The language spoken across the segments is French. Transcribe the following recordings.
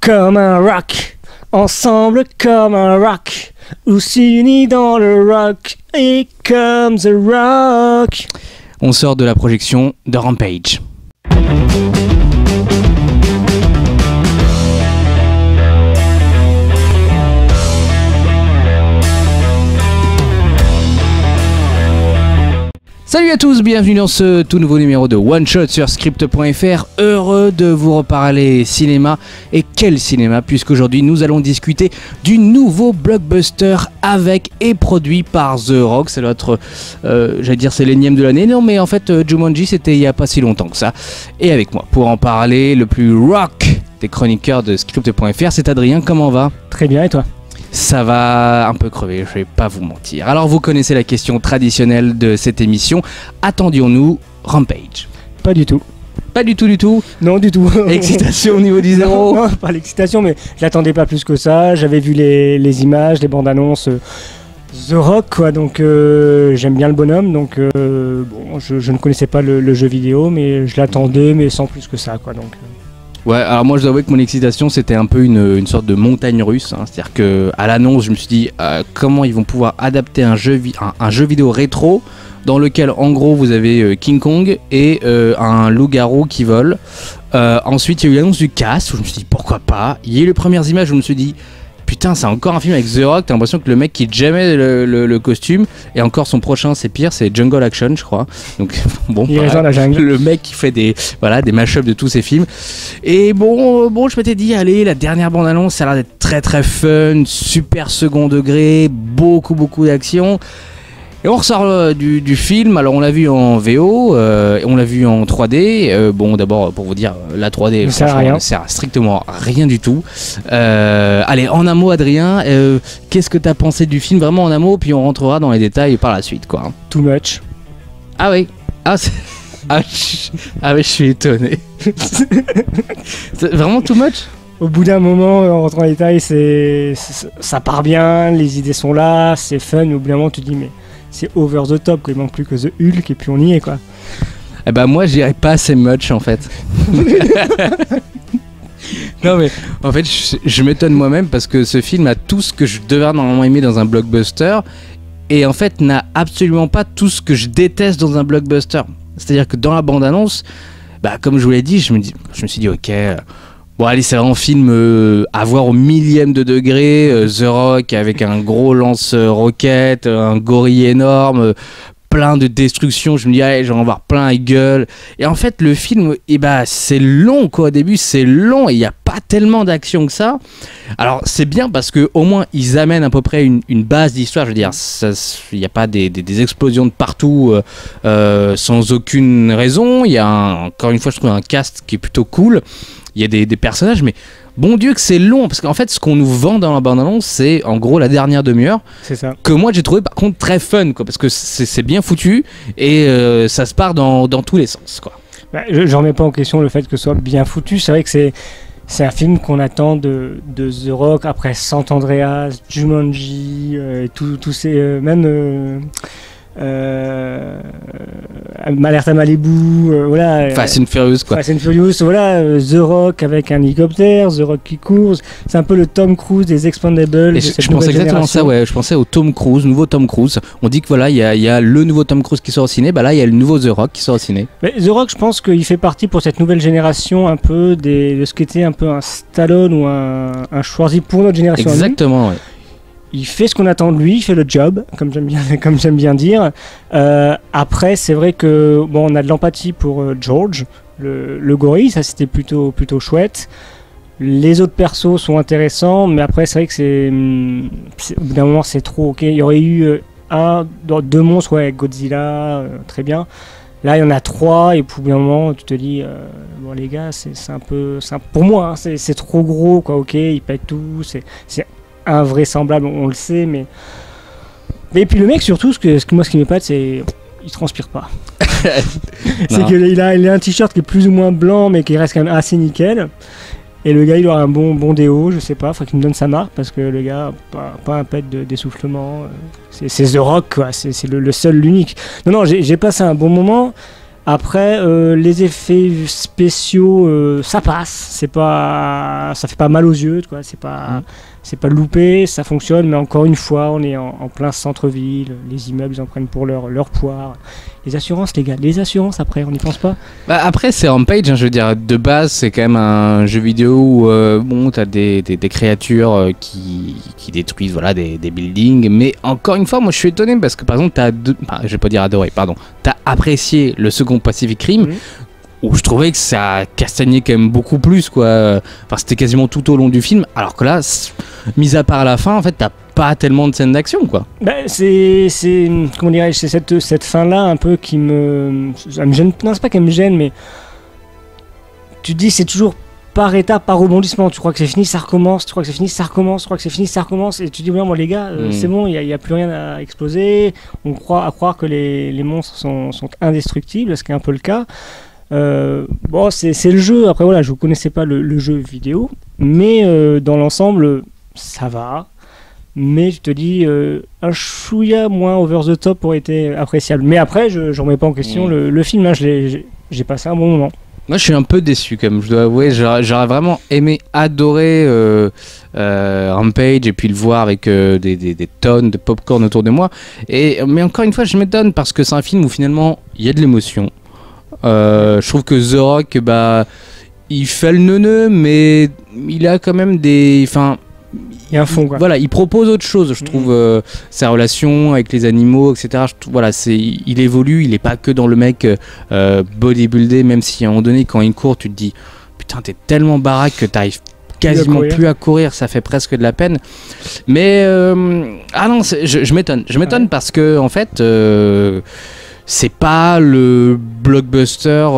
Comme un rock, ensemble comme un rock, aussi unis dans le rock, et comme The Rock. On sort de la projection de Rampage. Salut à tous, bienvenue dans ce tout nouveau numéro de One Shot sur Script.fr. Heureux de vous reparler cinéma. Et quel cinéma, puisqu'aujourd'hui nous allons discuter du nouveau blockbuster avec et produit par The Rock. C'est notre, j'allais dire c'est l'énième de l'année. Non mais en fait Jumanji c'était il n'y a pas si longtemps que ça. Et avec moi pour en parler, le plus rock des chroniqueurs de Script.fr, c'est Adrien. Comment va ? Très bien, et toi ? Ça va un peu crever, je vais pas vous mentir. Alors vous connaissez la question traditionnelle de cette émission. Attendions-nous Rampage ? Pas du tout. Pas du tout. Non, du tout. Excitation au niveau du zéro. Non, pas l'excitation, mais je l'attendais pas plus que ça. J'avais vu les images, les bandes annonces. The Rock, quoi, donc j'aime bien le bonhomme, donc bon, je ne connaissais pas le jeu vidéo, mais je l'attendais, mais sans plus que ça, quoi, donc... Ouais, alors moi je dois avouer que mon excitation c'était un peu une sorte de montagne russe, hein. C'est-à-dire que à l'annonce je me suis dit comment ils vont pouvoir adapter un jeu vidéo rétro dans lequel en gros vous avez King Kong et un loup-garou qui vole. Ensuite il y a eu l'annonce du cast où je me suis dit pourquoi pas. Il y a eu les premières images où je me suis dit putain c'est encore un film avec The Rock, t'as l'impression que le mec quitte jamais le costume, et encore son prochain c'est pire, c'est Jungle Action je crois, donc bon il est dans la jungle. Le mec qui fait des mash-ups de tous ses films, et bon je m'étais dit allez, la dernière bande-annonce ça a l'air d'être très très fun, super second degré, beaucoup d'action. Et on ressort du film, alors on l'a vu en VO, on l'a vu en 3D, bon d'abord pour vous dire, la 3D ne sert à strictement rien du tout. Allez, en un mot Adrien, qu'est-ce que t'as pensé du film vraiment en un mot, puis on rentrera dans les détails par la suite quoi. Too much. Ah oui, je suis étonné. C'est vraiment too much. Au bout d'un moment, en rentrant dans les détails, ça part bien, les idées sont là, c'est fun, mais au bout d'un moment tu te dis mais... c'est over the top, quoi. Il manque plus que The Hulk et puis on y est quoi. Eh ben moi j'irais pas assez much en fait. Non mais en fait je m'étonne moi-même parce que ce film a tout ce que je devrais normalement aimer dans un blockbuster et en fait n'a absolument pas tout ce que je déteste dans un blockbuster. C'est-à-dire que dans la bande-annonce, comme je vous l'ai dit, je me suis dit ok... Bon allez, c'est un film à voir au millième de degré, The Rock avec un gros lance-roquette, un gorille énorme, plein de destruction. Je me dis allez, j'en vais en voir plein à gueule. Et en fait le film, c'est long quoi, au début c'est long et il n'y a pas tellement d'action que ça. Alors c'est bien parce que au moins ils amènent à peu près une base d'histoire. Je veux dire, il n'y a pas des explosions de partout sans aucune raison. Il y a encore une fois je trouve un cast qui est plutôt cool. Il y a des personnages, mais bon Dieu que c'est long, parce qu'en fait ce qu'on nous vend dans la bande-annonce c'est en gros la dernière demi-heure, c'est ça. Que moi j'ai trouvé par contre très fun quoi, parce que c'est bien foutu et ça se part dans tous les sens quoi. Je remets pas en question le fait que ce soit bien foutu, c'est vrai que c'est un film qu'on attend de The Rock après Sant Andreas, Jumanji, tous ces... même... Alerte à Malibu, voilà. Fast and Furious quoi. Fast and Furious, voilà. The Rock avec un hélicoptère, The Rock qui court. C'est un peu le Tom Cruise des Expendables. Je pensais exactement ça, ouais. Je pensais au Tom Cruise, nouveau Tom Cruise. On dit que voilà, il y a le nouveau Tom Cruise qui sort au ciné. Là, il y a le nouveau The Rock qui sort au ciné. Mais The Rock, je pense qu'il fait partie pour cette nouvelle génération un peu de ce qu'était un peu un Stallone ou un Schwarzy pour notre génération. Exactement, ouais. Il fait ce qu'on attend de lui, il fait le job, comme j'aime bien dire. Après, c'est vrai que on a de l'empathie pour George, le gorille, ça c'était plutôt chouette. Les autres persos sont intéressants, mais après c'est vrai que au bout d'un moment c'est trop. Ok, il y aurait eu deux monstres, ouais, Godzilla, très bien. Là il y en a trois et pour un moment tu te dis bon les gars c'est un peu pour moi hein, c'est trop gros quoi. Ok, ils pètent tout, c'est invraisemblable, on le sait, mais puis le mec surtout, ce qui m'épate, c'est il transpire pas. C'est qu'il a un t-shirt qui est plus ou moins blanc, mais qui reste quand même assez nickel. Et le gars, il aura un bon déo, je sais pas, faut qu'il me donne sa marque parce que le gars, pas un pet d'essoufflement. C'est The Rock, quoi. C'est le seul, l'unique. Non, j'ai passé un bon moment. Après, les effets spéciaux, ça passe. Ça fait pas mal aux yeux, quoi. C'est pas loupé, ça fonctionne. Mais encore une fois, on est en plein centre-ville. Les immeubles, ils en prennent pour leur poire. Les assurances, les gars, les assurances. Après, on n'y pense pas. Bah après, c'est Rampage, hein, je veux dire, de base, c'est quand même un jeu vidéo où bon, t'as des créatures qui détruisent, voilà, des buildings. Mais encore une fois, moi, je suis étonné parce que par exemple, je vais pas dire adoré, pardon. T'as apprécié le second Pacific Rim. Où je trouvais que ça castagnait quand même beaucoup plus, quoi. Enfin, c'était quasiment tout au long du film, alors que là, mis à part la fin, en fait, t'as pas tellement de scènes d'action, quoi. Bah, c'est comment dirais-je, c'est cette fin-là un peu qui ça me gêne. Non, c'est pas qu'elle me gêne, mais tu te dis c'est toujours par étape, par rebondissement. Tu crois que c'est fini, ça recommence. Tu crois que c'est fini, ça recommence. Tu crois que c'est fini, ça recommence. Et tu te dis ouais, moi les gars, c'est bon, il y a plus rien à exploser. On croit à croire que les monstres sont indestructibles, ce qui est un peu le cas. Bon, c'est le jeu. Après voilà, je ne connaissais pas le jeu vidéo, mais dans l'ensemble, ça va. Mais je te dis, un chouïa moins over the top aurait été appréciable. Mais après, je ne remets pas en question le film. Hein, j'ai passé un bon moment. Moi, je suis un peu déçu, comme je dois avouer. J'aurais vraiment aimé adorer Rampage et puis le voir avec des tonnes de popcorn autour de moi. Mais encore une fois, je m'étonne parce que c'est un film où finalement il y a de l'émotion. Je trouve que The Rock, bah, il fait le neuneu, mais il a quand même des. Enfin, il y a un fond, quoi. Voilà, il propose autre chose, je trouve, sa relation avec les animaux, etc. Voilà, il évolue, il est pas que dans le mec bodybuildé, même si à un moment donné, quand il court, tu te dis putain, t'es tellement baraque que t'arrives quasiment plus à courir, ça fait presque de la peine. Mais ah non, je m'étonne parce que en fait. C'est pas le blockbuster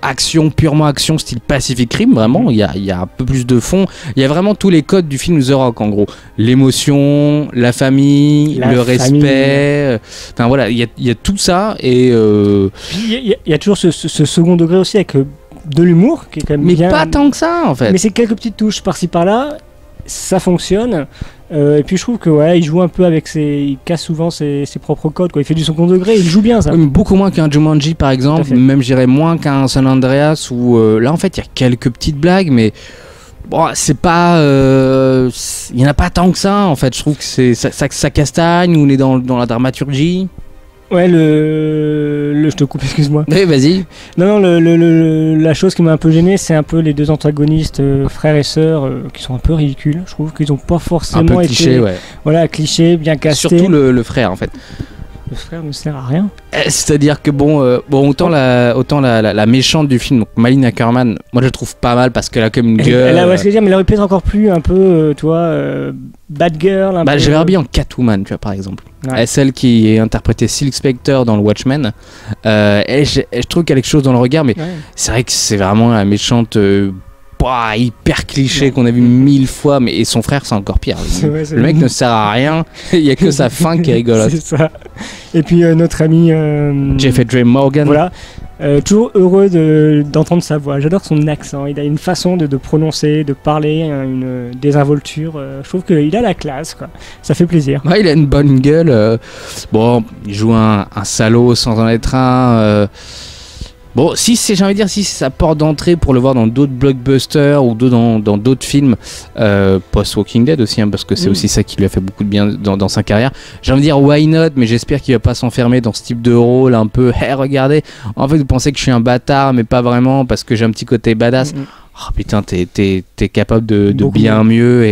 action, purement action style Pacific Rim, vraiment. Il y a un peu plus de fond. Il y a vraiment tous les codes du film The Rock, en gros. L'émotion, la famille, le respect. Enfin voilà, il y a tout ça. Et il y a toujours ce second degré aussi avec de l'humour qui est quand même mais bien. Pas tant que ça, en fait. Mais c'est quelques petites touches par-ci par-là. Ça fonctionne. Et puis je trouve que ouais, il joue un peu avec il casse souvent ses propres codes, quoi. Il fait du second degré, il joue bien ça. Oui, mais beaucoup moins qu'un Jumanji par exemple, même je dirais moins qu'un San Andreas où là en fait il y a quelques petites blagues, mais bon, c'est pas, il y en a pas tant que ça en fait. Je trouve que ça castagne, on est dans la dramaturgie. Ouais, je te coupe, excuse-moi. Oui, vas-y. Non, la chose qui m'a un peu gêné, c'est un peu les deux antagonistes, frères et sœurs, qui sont un peu ridicules. Je trouve qu'ils n'ont pas forcément un peu été... cliché, ouais. Voilà, cliché, bien casté. Surtout le frère, en fait. Le frère ne sert à rien. C'est-à-dire que autant la méchante du film, donc Malin Ackerman, moi je la trouve pas mal parce qu'elle a comme une gueule. Ouais, ce que je veux dire, mais elle aurait pu être encore plus un peu, tu vois, bad girl. Je l'aurais bien en Catwoman, tu vois, par exemple. Ouais. Celle qui est interprétée Silk Spectre dans le Watchmen. Et je trouve qu'elle a quelque chose dans le regard, mais c'est vrai que c'est vraiment la méchante. Hyper cliché qu'on a vu 1000 fois, mais et son frère c'est encore pire. Le mec ne sert à rien, il y a que sa fin qui est rigolote. C'est ça. Et puis notre ami Jeffrey Morgan. Voilà. Toujours heureux d'entendre sa voix. J'adore son accent. Il a une façon de prononcer, de parler, une désinvolture. Je trouve qu'il a la classe, quoi. Ça fait plaisir. Ouais, il a une bonne gueule. Il joue un salaud sans en être un. Bon, si c'est sa porte d'entrée pour le voir dans d'autres blockbusters ou dans d'autres films post-Walking Dead aussi, hein, parce que c'est aussi ça qui lui a fait beaucoup de bien dans sa carrière. J'ai envie de dire why not, mais j'espère qu'il va pas s'enfermer dans ce type de rôle un peu hey, regardez, en fait vous pensez que je suis un bâtard, mais pas vraiment parce que j'ai un petit côté badass. Oh putain, t'es capable de bien mieux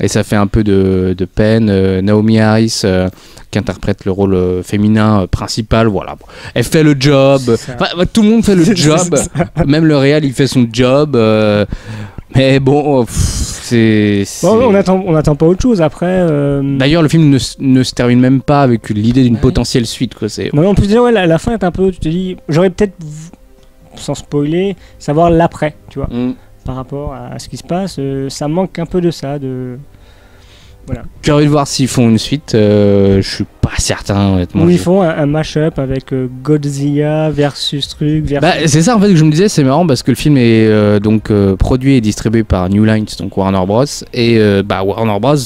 et ça fait un peu de peine. Naomi Harris qui interprète le rôle féminin principal, voilà. Elle fait le job. Tout le monde fait le job. Même le réal, il fait son job. Mais bon, on attend pas autre chose après. D'ailleurs, le film ne se termine même pas avec l'idée d'une potentielle suite, quoi. Non, en plus, déjà, la fin est un peu. Tu te dis, j'aurais peut-être, sans spoiler, savoir l'après, tu vois. Par rapport à ce qui se passe, ça manque un peu de ça, Voilà. Curieux de voir s'ils font une suite. Je suis pas certain, honnêtement. Ou ils font un mash-up avec Godzilla versus truc. C'est ça en fait que je me disais, c'est marrant parce que le film est donc produit et distribué par New Line, donc Warner Bros. Et Warner Bros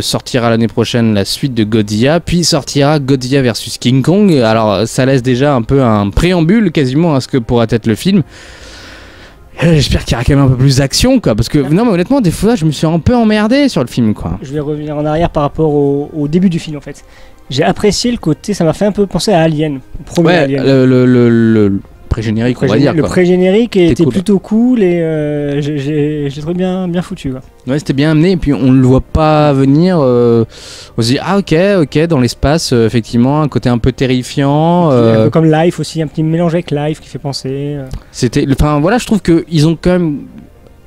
sortira l'année prochaine la suite de Godzilla, puis sortira Godzilla versus King Kong. Alors ça laisse déjà un peu un préambule quasiment à ce que pourra être le film. J'espère qu'il y aura quand même un peu plus d'action, quoi, parce que non mais honnêtement des fois je me suis un peu emmerdé sur le film, quoi. Je vais revenir en arrière par rapport au début du film en fait. J'ai apprécié le côté, ça m'a fait un peu penser à Alien, le premier Alien. Le pré-générique, on va dire. Le pré-générique était cool. Plutôt cool et j'ai trouvé bien foutu, quoi. Ouais, c'était bien amené et puis on le voit pas venir. On se dit ok, dans l'espace, effectivement, un côté un peu terrifiant. Un peu comme Life aussi, un petit mélange avec Life qui fait penser. Je trouve qu'ils ont quand même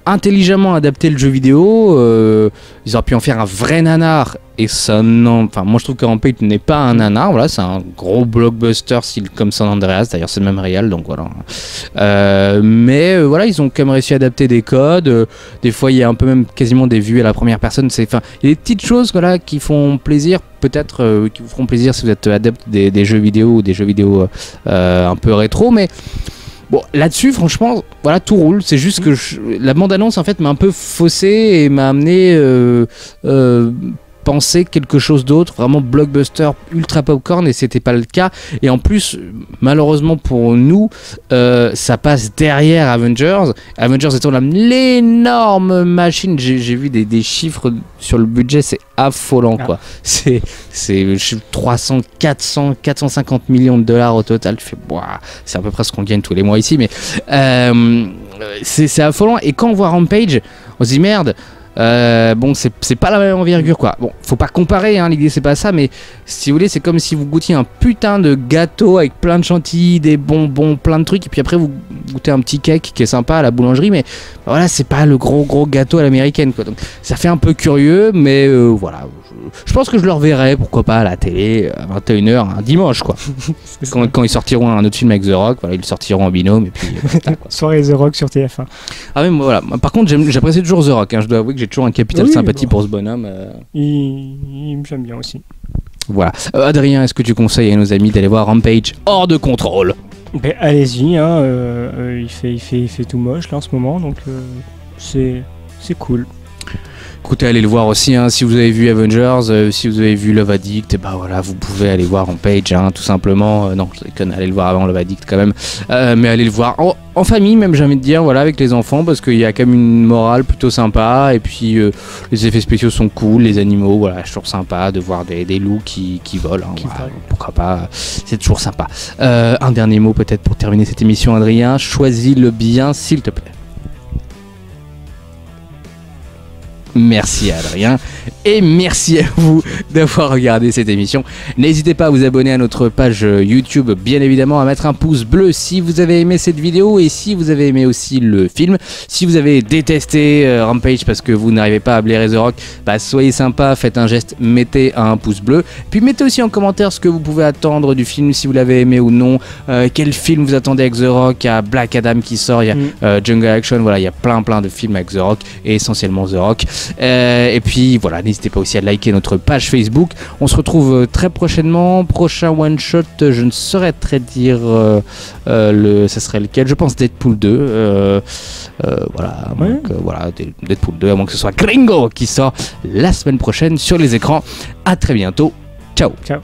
intelligemment adapté le jeu vidéo. Ils auraient pu en faire un vrai nanar et ça non. Enfin, moi je trouve que Rampage n'est pas un nanar. Voilà, c'est un gros blockbuster style comme San Andreas. D'ailleurs, c'est le même réal, donc voilà. Mais ils ont quand même réussi à adapter des codes. Des fois, il y a un peu même quasiment des vues à la première personne. Il y a des petites choses qui font plaisir. Peut-être qui vous feront plaisir si vous êtes adepte des jeux vidéo ou des jeux vidéo un peu rétro, mais bon, là-dessus, franchement, voilà, tout roule. C'est juste que la bande-annonce, en fait, m'a un peu faussé et m'a amené penser quelque chose d'autre, vraiment blockbuster, ultra popcorn, et c'était pas le cas. Et en plus, malheureusement pour nous, ça passe derrière Avengers. Avengers étant l'énorme machine. J'ai vu des chiffres sur le budget, c'est affolant, quoi. C'est 300, 400, 450 millions de dollars au total. C'est à peu près ce qu'on gagne tous les mois ici, mais c'est affolant. Et quand on voit Rampage, on se dit merde. C'est pas la même envergure, quoi. Bon, faut pas comparer, hein, l'idée c'est pas ça, mais si vous voulez, c'est comme si vous goûtiez un putain de gâteau avec plein de chantilly, des bonbons, plein de trucs, et puis après vous goûtez un petit cake qui est sympa à la boulangerie, mais voilà, c'est pas le gros gâteau à l'américaine, quoi. Donc ça fait un peu curieux, mais voilà. Je pense que je le reverrai, pourquoi pas, à la télé, à 21h, un dimanche, quoi. quand ils sortiront un autre film avec The Rock, voilà, ils le sortiront en binôme, et puis basta, quoi. Soirée The Rock sur TF1. Ah, mais voilà. Par contre, j'apprécie toujours The Rock, hein. Je dois avouer que j'ai toujours un capital sympathie pour ce bonhomme. Il me j'aime bien aussi. Voilà. Adrien, est-ce que tu conseilles à nos amis d'aller voir Rampage hors de contrôle? Allez-y, hein, il fait tout moche là en ce moment, donc c'est cool. Écoutez, allez le voir aussi, hein, si vous avez vu Avengers, si vous avez vu Love Addict, voilà, vous pouvez aller voir Rampage, hein, tout simplement. Non, je déconne, allez le voir avant Love Addict quand même, mais allez le voir en famille, même, j'ai envie de dire, voilà, avec les enfants, parce qu'il y a quand même une morale plutôt sympa, et puis les effets spéciaux sont cool, les animaux, voilà, c'est toujours sympa de voir des loups qui volent, hein, voilà, pourquoi pas, c'est toujours sympa. Un dernier mot peut-être pour terminer cette émission, Adrien, choisis-le bien, s'il te plaît. Merci Adrien et merci à vous d'avoir regardé cette émission. N'hésitez pas à vous abonner à notre page YouTube, bien évidemment, à mettre un pouce bleu si vous avez aimé cette vidéo et si vous avez aimé aussi le film. Si vous avez détesté Rampage parce que vous n'arrivez pas à blairer The Rock, soyez sympa, faites un geste, mettez un pouce bleu. Puis mettez aussi en commentaire ce que vous pouvez attendre du film, si vous l'avez aimé ou non, quel film vous attendez avec The Rock. Il y a Black Adam qui sort, il y a Jungle Action, voilà, il y a plein de films avec The Rock et essentiellement The Rock. Et puis voilà, n'hésitez pas aussi à liker notre page Facebook. On se retrouve très prochainement. Prochain one shot, je ne saurais très dire ça serait lequel. Je pense Deadpool 2. Voilà, voilà, Deadpool 2, à moins que ce soit Gringo qui sort la semaine prochaine sur les écrans. À très bientôt. Ciao. Ciao.